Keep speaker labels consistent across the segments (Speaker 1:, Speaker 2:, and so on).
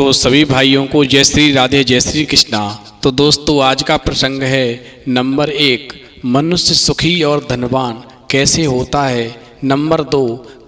Speaker 1: तो सभी भाइयों को जय श्री राधे जय श्री कृष्णा। तो दोस्तों आज का प्रसंग है नंबर 1, मनुष्य सुखी और धनवान कैसे होता है। नंबर 2,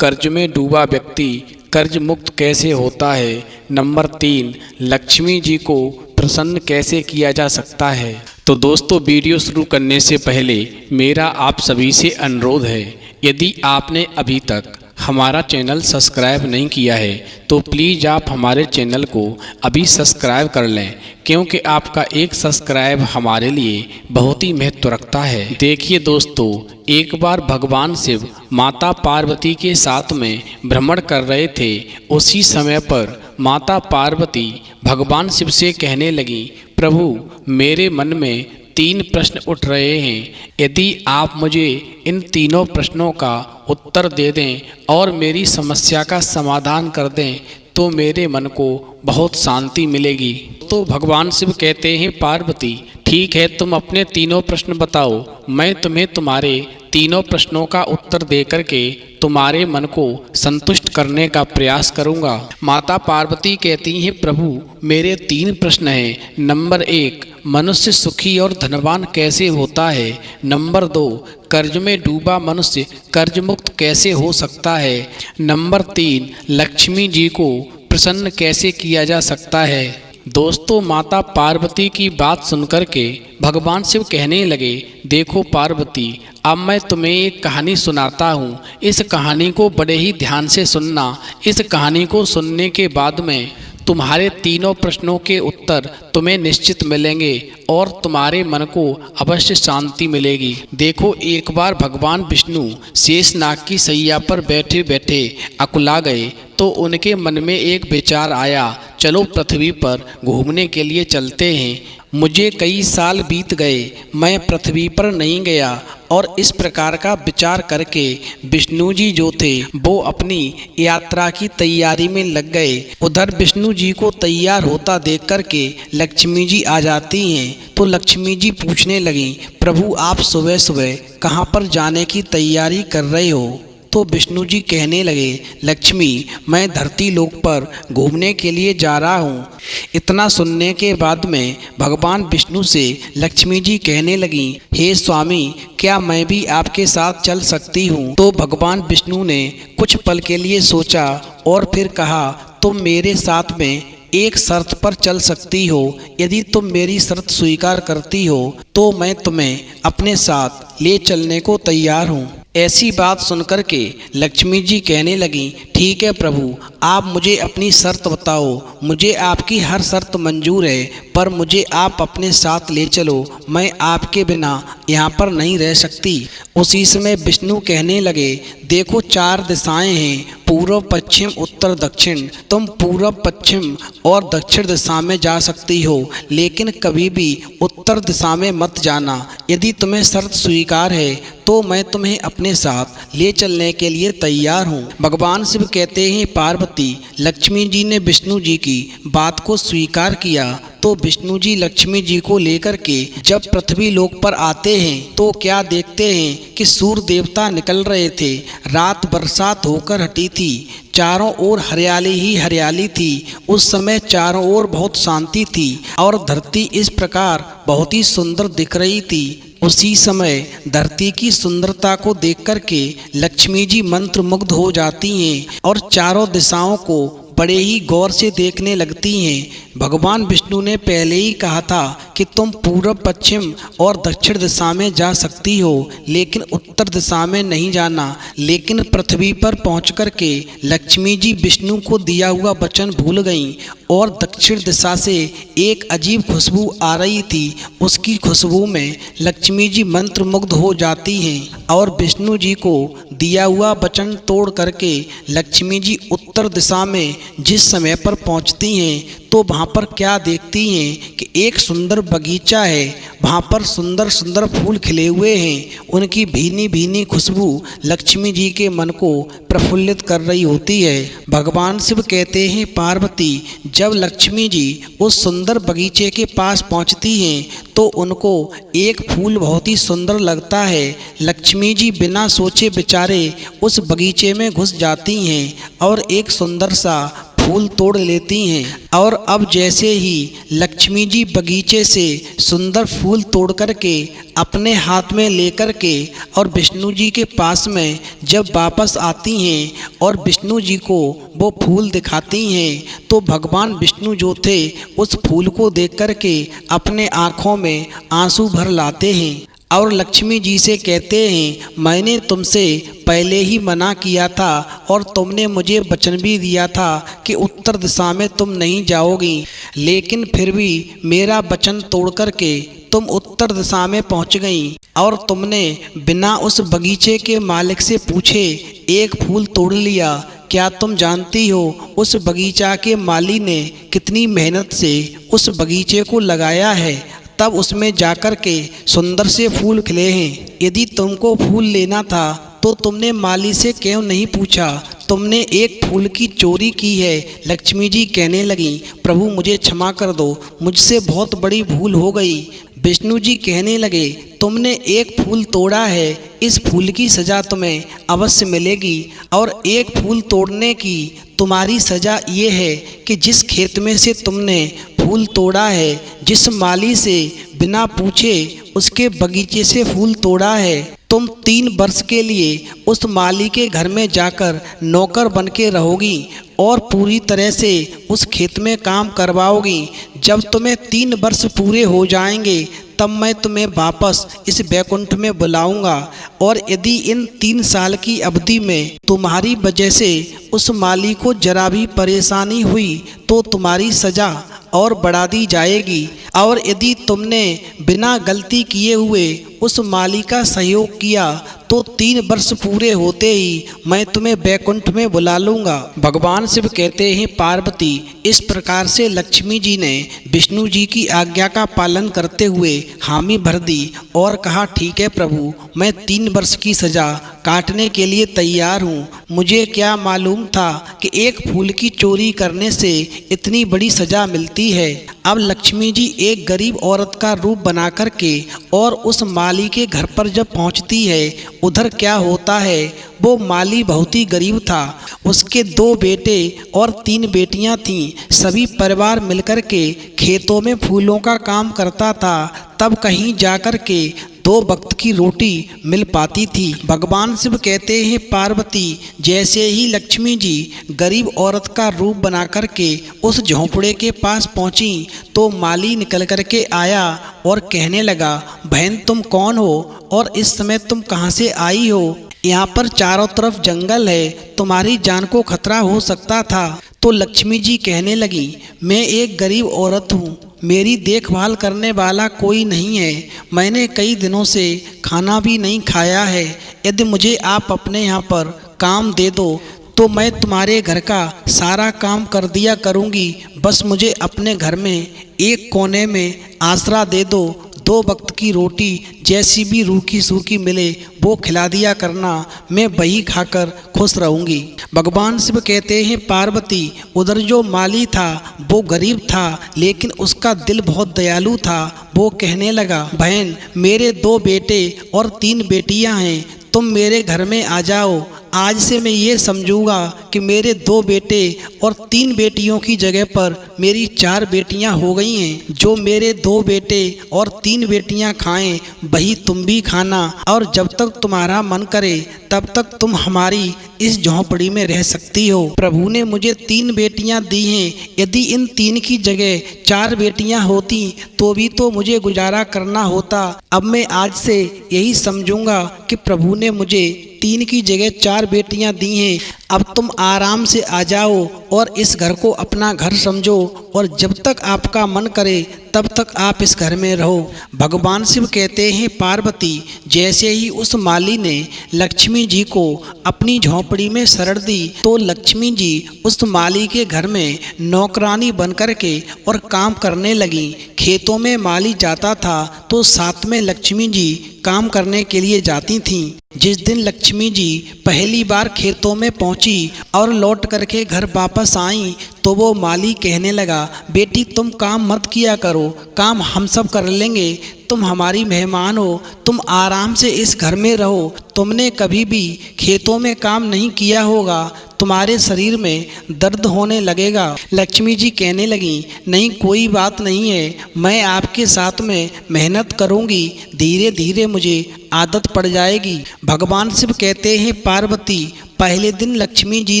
Speaker 1: कर्ज में डूबा व्यक्ति कर्ज मुक्त कैसे होता है। नंबर 3, लक्ष्मी जी को प्रसन्न कैसे किया जा सकता है। तो दोस्तों वीडियो शुरू करने से पहले मेरा आप सभी से अनुरोध है, यदि आपने अभी तक हमारा चैनल सब्सक्राइब नहीं किया है तो प्लीज़ आप हमारे चैनल को अभी सब्सक्राइब कर लें, क्योंकि आपका एक सब्सक्राइब हमारे लिए बहुत ही महत्व रखता है। देखिए दोस्तों, एक बार भगवान शिव माता पार्वती के साथ में भ्रमण कर रहे थे। उसी समय पर माता पार्वती भगवान शिव से कहने लगी, प्रभु मेरे मन में 3 प्रश्न उठ रहे हैं। यदि आप मुझे इन तीनों प्रश्नों का उत्तर दे दें और मेरी समस्या का समाधान कर दें तो मेरे मन को बहुत शांति मिलेगी। तो भगवान शिव कहते हैं, पार्वती ठीक है, तुम अपने तीनों प्रश्न बताओ, मैं तुम्हें तुम्हारे तीनों प्रश्नों का उत्तर दे करके तुम्हारे मन को संतुष्ट करने का प्रयास करूंगा। माता पार्वती कहती हैं, प्रभु मेरे 3 प्रश्न हैं। नंबर 1, मनुष्य सुखी और धनवान कैसे होता है। नंबर 2, कर्ज में डूबा मनुष्य कर्ज मुक्त कैसे हो सकता है। नंबर 3, लक्ष्मी जी को प्रसन्न कैसे किया जा सकता है। दोस्तों माता पार्वती की बात सुनकर के भगवान शिव कहने लगे, देखो पार्वती, अब मैं तुम्हें एक कहानी सुनाता हूँ। इस कहानी को बड़े ही ध्यान से सुनना। इस कहानी को सुनने के बाद में तुम्हारे तीनों प्रश्नों के उत्तर तुम्हें निश्चित मिलेंगे और तुम्हारे मन को अवश्य शांति मिलेगी। देखो, एक बार भगवान विष्णु शेषनाग की सैया पर बैठे बैठे अकुला गए तो उनके मन में एक विचार आया, चलो पृथ्वी पर घूमने के लिए चलते हैं। मुझे कई साल बीत गए, मैं पृथ्वी पर नहीं गया। और इस प्रकार का विचार करके विष्णु जी जो थे वो अपनी यात्रा की तैयारी में लग गए। उधर विष्णु जी को तैयार होता देख करके लक्ष्मी जी आ जाती हैं। तो लक्ष्मी जी पूछने लगी, प्रभु आप सुबह सुबह कहाँ पर जाने की तैयारी कर रहे हो। तो विष्णु जी कहने लगे, लक्ष्मी मैं धरती लोक पर घूमने के लिए जा रहा हूँ। इतना सुनने के बाद में भगवान विष्णु से लक्ष्मी जी कहने लगी, हे स्वामी क्या मैं भी आपके साथ चल सकती हूँ। तो भगवान विष्णु ने कुछ पल के लिए सोचा और फिर कहा, तुम मेरे साथ में एक शर्त पर चल सकती हो। यदि तुम मेरी शर्त स्वीकार करती हो तो मैं तुम्हें अपने साथ ले चलने को तैयार हूँ। ऐसी बात सुनकर के लक्ष्मी जी कहने लगी, ठीक है प्रभु, आप मुझे अपनी शर्त बताओ। मुझे आपकी हर शर्त मंजूर है, पर मुझे आप अपने साथ ले चलो, मैं आपके बिना यहाँ पर नहीं रह सकती। उसी समय विष्णु कहने लगे, देखो 4 दिशाएं हैं, पूर्व पश्चिम उत्तर दक्षिण। तुम पूर्व पश्चिम और दक्षिण दिशा में जा सकती हो, लेकिन कभी भी उत्तर दिशा में मत जाना। यदि तुम्हें शर्त स्वीकार है तो मैं तुम्हें अपने साथ ले चलने के लिए तैयार हूँ। भगवान शिव कहते हैं, पार्वती लक्ष्मी जी ने विष्णु जी की बात को स्वीकार किया। तो विष्णु जी लक्ष्मी जी को लेकर के जब पृथ्वी लोक पर आते हैं तो क्या देखते हैं कि सूर्य देवता निकल रहे थे। रात बरसात होकर हटी थी, चारों ओर हरियाली ही हरियाली थी। उस समय चारों ओर बहुत शांति थी और धरती इस प्रकार बहुत ही सुंदर दिख रही थी। उसी समय धरती की सुंदरता को देख करके लक्ष्मी जी मंत्रमुग्ध हो जाती हैं और चारों दिशाओं को बड़े ही गौर से देखने लगती हैं। भगवान विष्णु ने पहले ही कहा था कि तुम पूर्व पश्चिम और दक्षिण दिशा में जा सकती हो, लेकिन उत्तर दिशा में नहीं जाना। लेकिन पृथ्वी पर पहुंच कर के लक्ष्मी जी विष्णु को दिया हुआ वचन भूल गईं और दक्षिण दिशा से एक अजीब खुशबू आ रही थी। उसकी खुशबू में लक्ष्मी जी मंत्रमुग्ध हो जाती हैं और विष्णु जी को दिया हुआ वचन तोड़ करके लक्ष्मी जी उत्तर दिशा में जिस समय पर पहुंचती हैं तो वहाँ पर क्या देखती हैं कि एक सुंदर बगीचा है। वहाँ पर सुंदर सुंदर फूल खिले हुए हैं। उनकी भीनी भीनी खुशबू लक्ष्मी जी के मन को प्रफुल्लित कर रही होती है। भगवान शिव कहते हैं, पार्वती जब लक्ष्मी जी उस सुंदर बगीचे के पास पहुँचती हैं तो उनको एक फूल बहुत ही सुंदर लगता है। लक्ष्मी जी बिना सोचे विचारे उस बगीचे में घुस जाती हैं और एक सुंदर सा
Speaker 2: फूल तोड़ लेती हैं। और अब जैसे ही लक्ष्मी जी बगीचे से सुंदर फूल तोड़ करके अपने हाथ में लेकर के और विष्णु जी के पास में जब वापस आती हैं और विष्णु जी को वो फूल दिखाती हैं, तो भगवान विष्णु जो थे उस फूल को देख करके अपने आँखों में आंसू भर लाते हैं और लक्ष्मी जी से कहते हैं, मैंने तुमसे पहले ही मना किया था और तुमने मुझे वचन भी दिया था कि उत्तर दिशा में तुम नहीं जाओगी, लेकिन फिर भी मेरा वचन तोड़ करके तुम उत्तर दिशा में पहुंच गई और तुमने बिना उस बगीचे के मालिक से पूछे एक फूल तोड़ लिया। क्या तुम जानती हो उस बगीचा के माली ने कितनी मेहनत से उस बगीचे को लगाया है, तब उसमें जाकर के सुंदर से फूल खिले हैं। यदि तुमको फूल लेना था तो तुमने माली से क्यों नहीं पूछा, तुमने एक फूल की चोरी की है। लक्ष्मी जी कहने लगी, प्रभु मुझे क्षमा कर दो, मुझसे बहुत बड़ी भूल हो गई। विष्णु जी कहने लगे, तुमने एक फूल तोड़ा है, इस फूल की सज़ा तुम्हें अवश्य मिलेगी और एक फूल तोड़ने की तुम्हारी सज़ा ये है कि जिस खेत में से तुमने फूल तोड़ा है, जिस माली से बिना पूछे उसके बगीचे से फूल तोड़ा है, तुम 3 वर्ष के लिए उस माली के घर में जाकर नौकर बन के रहोगी और पूरी तरह से उस खेत में काम करवाओगी। जब तुम्हें 3 वर्ष पूरे हो जाएंगे तब मैं तुम्हें वापस इस बैकुंठ में बुलाऊंगा और यदि इन 3 साल की अवधि में तुम्हारी वजह से उस माली को जरा भी परेशानी हुई तो तुम्हारी सज़ा और बढ़ा दी जाएगी। और यदि तुमने बिना गलती किए हुए उस माली का सहयोग किया तो 3 वर्ष पूरे होते ही मैं तुम्हें बैकुंठ में बुला लूँगा। भगवान शिव कहते हैं, पार्वती इस प्रकार से लक्ष्मी जी ने विष्णु जी की आज्ञा का पालन करते हुए हामी भर दी और कहा, ठीक है प्रभु, मैं 3 वर्ष की सज़ा काटने के लिए तैयार हूँ। मुझे क्या मालूम था कि एक फूल की चोरी करने से इतनी बड़ी सज़ा मिलती है। अब लक्ष्मी जी एक गरीब औरत का रूप बना करके और उस माली के घर पर जब पहुंचती है, उधर क्या होता है, वो माली बहुत ही गरीब था। उसके 2 बेटे और 3 बेटियां थीं। सभी परिवार मिलकर के खेतों में फूलों का काम करता था, तब कहीं जाकर के 2 वक्त की रोटी मिल पाती थी। भगवान शिव कहते हैं, पार्वती जैसे ही लक्ष्मी जी गरीब औरत का रूप बना करके उस झोंपड़े के पास पहुंची तो माली निकल करके आया और कहने लगा, बहन तुम कौन हो और इस समय तुम कहां से आई हो? यहाँ पर चारों तरफ जंगल है, तुम्हारी जान को खतरा हो सकता था। तो लक्ष्मी जी कहने लगी, मैं एक गरीब औरत हूँ, मेरी देखभाल करने वाला कोई नहीं है, मैंने कई दिनों से खाना भी नहीं खाया है। यदि मुझे आप अपने यहाँ पर काम दे दो तो मैं तुम्हारे घर का सारा काम कर दिया करूँगी। बस मुझे अपने घर में एक कोने में आसरा दे दो, 2 वक्त की रोटी जैसी भी रूखी सूखी मिले वो खिला दिया करना, मैं वही खाकर खुश रहूँगी। भगवान शिव कहते हैं, पार्वती उधर जो माली था वो गरीब था लेकिन उसका दिल बहुत दयालु था। वो कहने लगा, बहन मेरे 2 बेटे और 3 बेटियां हैं, तुम मेरे घर में आ जाओ। आज से मैं ये समझूंगा कि मेरे 2 बेटे और 3 बेटियों की जगह पर मेरी 4 बेटियां हो गई हैं। जो मेरे 2 बेटे और 3 बेटियां खाएं वही तुम भी खाना और जब तक तुम्हारा मन करे तब तक तुम हमारी इस झोंपड़ी में रह सकती हो। प्रभु ने मुझे 3 बेटियां दी हैं, यदि इन 3 की जगह 4 बेटियां होती तो भी तो मुझे गुजारा करना होता। अब मैं आज से यही समझूंगा कि प्रभु ने मुझे 3 की जगह 4 बेटियां दी हैं। अब तुम आराम से आ जाओ और इस घर को अपना घर समझो और जब तक आपका मन करे तब तक आप इस घर में रहो। भगवान शिव कहते हैं, पार्वती जैसे ही उस माली ने लक्ष्मी जी को अपनी झोंपड़ी में शरण दी तो लक्ष्मी जी उस माली के घर में नौकरानी बन करके और काम करने लगी। खेतों में माली जाता था तो साथ में लक्ष्मी जी काम करने के लिए जाती थीं। जिस दिन लक्ष्मी जी पहली बार खेतों में पहुंची और लौट करके घर वापस आई तो वो माली कहने लगा, बेटी तुम काम मत किया करो, काम हम सब कर लेंगे, तुम हमारी मेहमान हो, तुम आराम से इस घर में रहो। तुमने कभी भी खेतों में काम नहीं किया होगा तुम्हारे शरीर में दर्द होने लगेगा। लक्ष्मी जी कहने लगी, नहीं कोई बात नहीं है, मैं आपके साथ में मेहनत करूंगी, धीरे धीरे मुझे आदत पड़ जाएगी। भगवान शिव कहते हैं, पार्वती पहले दिन लक्ष्मी जी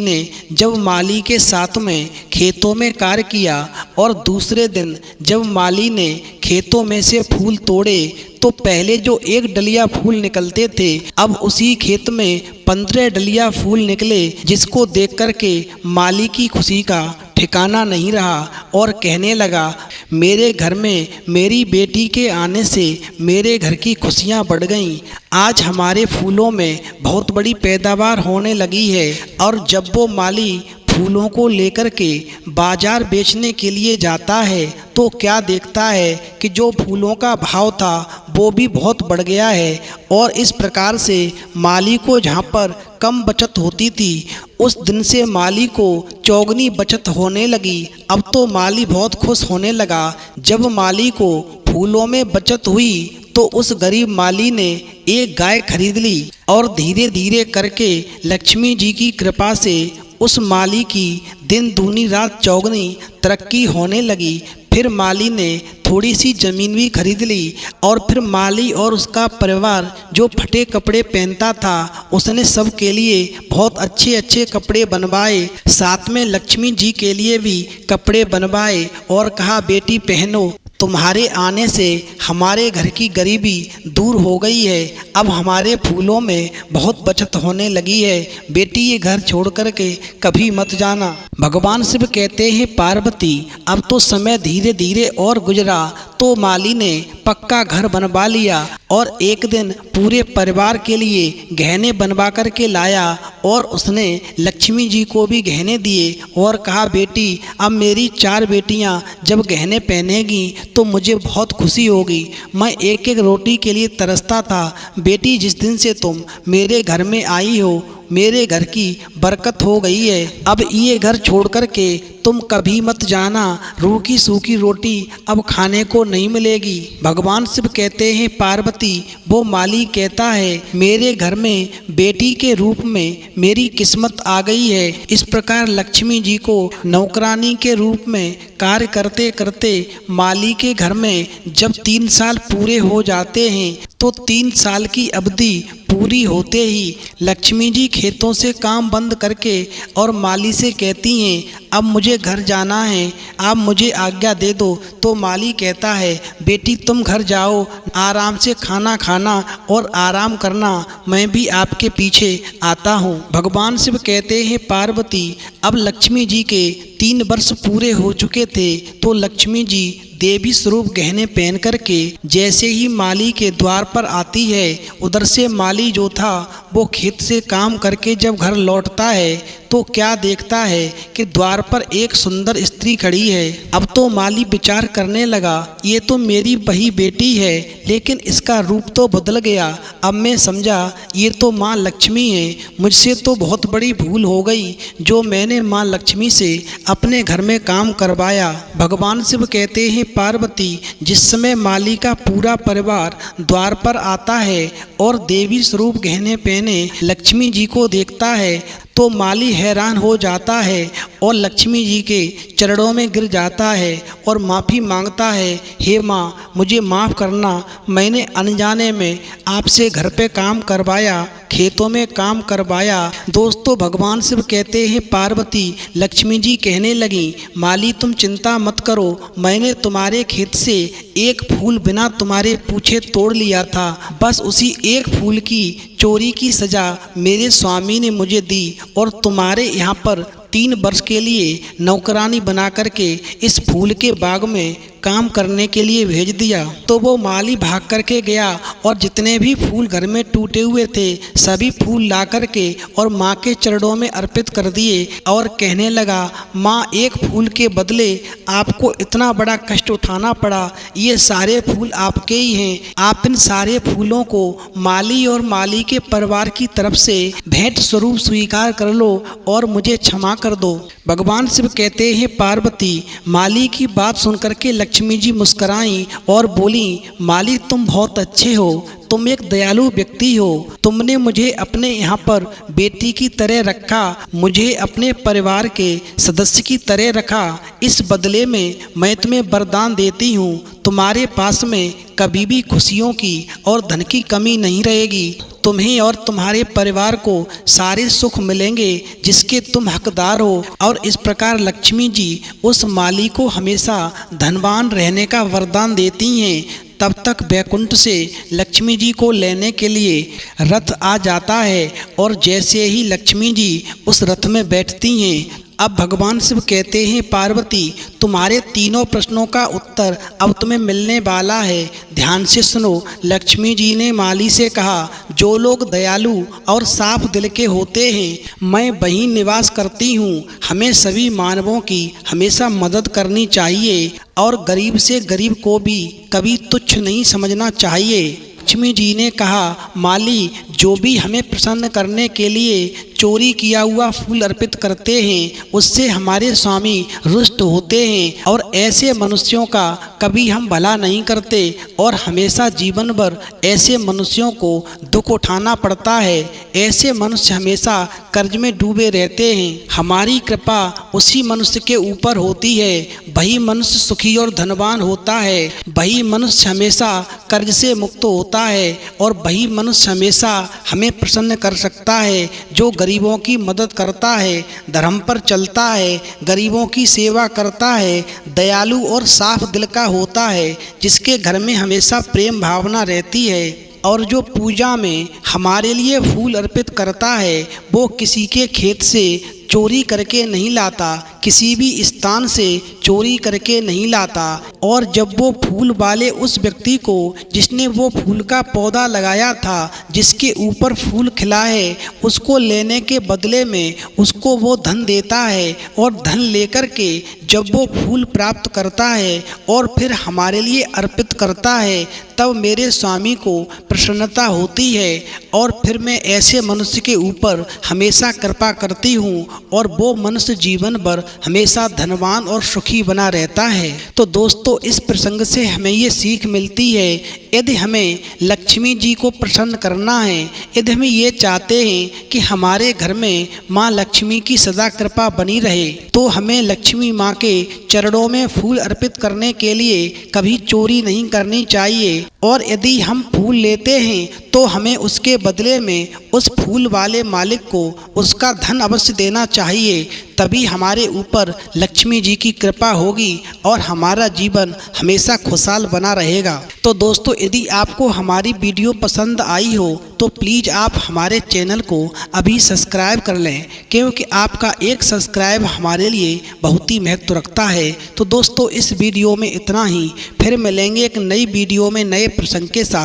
Speaker 2: ने जब माली के साथ में खेतों में कार्य किया और दूसरे दिन जब माली ने खेतों में से फूल तोड़े तो पहले जो एक डलिया फूल निकलते थे अब उसी खेत में 15 डलिया फूल निकले, जिसको देख कर के माली की खुशी का ठिकाना नहीं रहा और कहने लगा, मेरे घर में मेरी बेटी के आने से मेरे घर की खुशियाँ बढ़ गईं। आज हमारे फूलों में बहुत बड़ी पैदावार होने लगी है। और जब वो माली फूलों को लेकर के बाजार बेचने के लिए जाता है तो क्या देखता है कि जो फूलों का भाव था वो भी बहुत बढ़ गया है। और इस प्रकार से माली को जहाँ पर कम बचत होती थी उस दिन से माली को चौगनी बचत होने लगी। अब तो माली बहुत खुश होने लगा। जब माली को फूलों में बचत हुई तो उस गरीब माली ने एक गाय खरीद ली और धीरे धीरे करके लक्ष्मी जी की कृपा से उस माली की दिन दूनी रात चौगनी तरक्की होने लगी। फिर माली ने थोड़ी सी ज़मीन भी खरीद ली और फिर माली और उसका परिवार जो फटे कपड़े पहनता था उसने सब के लिए बहुत अच्छे अच्छे कपड़े बनवाए, साथ में लक्ष्मी जी के लिए भी कपड़े बनवाए और कहा, बेटी पहनो, तुम्हारे आने से हमारे घर की गरीबी दूर हो गई है, अब हमारे फूलों में बहुत बचत होने लगी है, बेटी ये घर छोड़ कर के कभी मत जाना। भगवान शिव कहते हैं, पार्वती अब तो समय धीरे धीरे और गुजरा तो माली ने पक्का घर बनवा लिया और एक दिन पूरे परिवार के लिए गहने बनवा कर के लाया और उसने लक्ष्मी जी को भी गहने दिए और कहा, बेटी अब मेरी 4 बेटियां जब गहने पहनेगी तो मुझे बहुत खुशी होगी। मैं एक एक रोटी के लिए तरसता था। बेटी जिस दिन से तुम मेरे घर में आई हो मेरे घर की बरकत हो गई है। अब ये घर छोड़ कर के तुम कभी मत जाना, रूखी सूखी रोटी अब खाने को नहीं मिलेगी। भगवान शिव कहते हैं, पार्वती वो माली कहता है, मेरे घर में बेटी के रूप में मेरी किस्मत आ गई है। इस प्रकार लक्ष्मी जी को नौकरानी के रूप में कार्य करते करते माली के घर में जब 3 साल पूरे हो जाते हैं तो 3 साल की अवधि पूरी होते ही लक्ष्मी जी खेतों से काम बंद करके और माली से कहती हैं, अब मुझे घर जाना है, आप मुझे आज्ञा दे दो। तो माली कहता है, बेटी तुम घर जाओ, आराम से खाना खाना और आराम करना, मैं भी आपके पीछे आता हूँ। भगवान शिव कहते हैं, पार्वती अब लक्ष्मी जी के 3 वर्ष पूरे हो चुके थे तो लक्ष्मी जी देवी स्वरूप गहने पहन करके जैसे ही माली के द्वार पर आती है, उधर से माली जो था वो खेत से काम करके जब घर लौटता है तो क्या देखता है कि द्वार पर एक सुंदर स्त्री खड़ी है। अब तो माली विचार करने लगा, ये तो मेरी वही बेटी है लेकिन इसका रूप तो बदल गया। अब मैं समझा ये तो माँ लक्ष्मी है, मुझसे तो बहुत बड़ी भूल हो गई जो मैंने माँ लक्ष्मी से अपने घर में काम करवाया। भगवान शिव कहते हैं, पार्वती जिस समय माली का पूरा परिवार द्वार पर आता है और देवी स्वरूप गहने पहने लक्ष्मी जी को देखता है तो माली हैरान हो जाता है और लक्ष्मी जी के चरणों में गिर जाता है और माफ़ी मांगता है, हे माँ मुझे माफ़ करना, मैंने अनजाने में आपसे घर पे काम करवाया, खेतों में काम करवाया। दोस्तों भगवान शिव कहते हैं, पार्वती लक्ष्मी जी कहने लगी, माली तुम चिंता मत करो, मैंने तुम्हारे खेत से एक फूल बिना तुम्हारे पूछे तोड़ लिया था, बस उसी एक फूल की चोरी की सज़ा मेरे स्वामी ने मुझे दी और तुम्हारे यहाँ पर 3 वर्ष के लिए नौकरानी बना करके इस फूल के बाग में काम करने के लिए भेज दिया। तो वो माली भाग करके गया और जितने भी फूल घर में टूटे हुए थे सभी फूल ला करके और माँ के चरणों में अर्पित कर दिए और कहने लगा, माँ एक फूल के बदले आपको इतना बड़ा कष्ट उठाना पड़ा, ये सारे फूल आपके ही हैं, आप इन सारे फूलों को माली और माली के परिवार की तरफ से भेंट स्वरूप स्वीकार कर लो और मुझे क्षमा कर दो। भगवान शिव कहते हैं, पार्वती माली की बात सुन करके लक्ष्मी जी मुस्कुराईं और बोली, माली तुम बहुत अच्छे हो, तुम एक दयालु व्यक्ति हो, तुमने मुझे अपने यहाँ पर बेटी की तरह रखा, मुझे अपने परिवार के सदस्य की तरह रखा। इस बदले में मैं तुम्हें वरदान देती हूँ, तुम्हारे पास में कभी भी खुशियों की और धन की कमी नहीं रहेगी। तुम्हें और तुम्हारे परिवार को सारे सुख मिलेंगे जिसके तुम हकदार हो। और इस प्रकार लक्ष्मी जी उस माली को हमेशा धनवान रहने का वरदान देती हैं। तब तक बैकुंठ से लक्ष्मी जी को लेने के लिए रथ आ जाता है और जैसे ही लक्ष्मी जी उस रथ में बैठती हैं, अब भगवान शिव कहते हैं, पार्वती तुम्हारे तीनों प्रश्नों का उत्तर अब तुम्हें मिलने वाला है, ध्यान से सुनो। लक्ष्मी जी ने माली से कहा, जो लोग दयालु और साफ दिल के होते हैं मैं वहीं निवास करती हूँ। हमें सभी मानवों की हमेशा मदद करनी चाहिए और गरीब से गरीब को भी कभी तुच्छ नहीं समझना चाहिए। लक्ष्मी जी ने कहा, माली जो भी हमें प्रसन्न करने के लिए चोरी किया हुआ फूल अर्पित करते हैं उससे हमारे स्वामी रुष्ट होते हैं और ऐसे मनुष्यों का कभी हम भला नहीं करते और हमेशा जीवन भर ऐसे मनुष्यों को दुख उठाना पड़ता है। ऐसे मनुष्य हमेशा कर्ज में डूबे रहते हैं। हमारी कृपा उसी मनुष्य के ऊपर होती है, वही मनुष्य सुखी और धनवान होता है, वही मनुष्य हमेशा कर्ज से मुक्त होता है और वही मनुष्य हमेशा हमें प्रसन्न कर सकता है जो गरीबों की मदद करता है, धर्म पर चलता है, गरीबों की सेवा करता है, दयालु और साफ दिल का होता है, जिसके घर में हमेशा प्रेम भावना रहती है और जो पूजा में हमारे लिए फूल अर्पित करता है वो किसी के खेत से चोरी करके नहीं लाता, किसी भी स्थान से चोरी करके नहीं लाता। और जब वो फूल वाले उस व्यक्ति को जिसने वो फूल का पौधा लगाया था, जिसके ऊपर फूल खिला है, उसको लेने के बदले में उसको वो धन देता है और धन लेकर के जब वो फूल प्राप्त करता है और फिर हमारे लिए अर्पित करता है, तब मेरे स्वामी को प्रसन्नता होती है और फिर मैं ऐसे मनुष्य के ऊपर हमेशा कृपा करती हूँ और वो मनुष्य जीवन भर हमेशा धनवान और सुखी बना रहता है। तो दोस्तों, इस प्रसंग से हमें ये सीख मिलती है, यदि हमें लक्ष्मी जी को प्रसन्न करना है, यदि हम ये चाहते हैं कि हमारे घर में माँ लक्ष्मी की सदा कृपा बनी रहे, तो हमें लक्ष्मी माँ के चरणों में फूल अर्पित करने के लिए कभी चोरी नहीं करनी चाहिए। और यदि हम फूल लेते हैं तो हमें उसके बदले में उस फूल वाले मालिक को उसका धन अवश्य देना चाहिए, तभी हमारे ऊपर लक्ष्मी जी की कृपा होगी और हमारा जीवन हमेशा खुशहाल बना रहेगा। तो दोस्तों, यदि आपको हमारी वीडियो पसंद आई हो तो प्लीज़ आप हमारे चैनल को अभी सब्सक्राइब कर लें, क्योंकि आपका एक सब्सक्राइब हमारे लिए बहुत ही महत्व रखता है। तो दोस्तों, इस वीडियो में इतना ही, फिर मिलेंगे एक नई वीडियो में नए प्रसंग के साथ।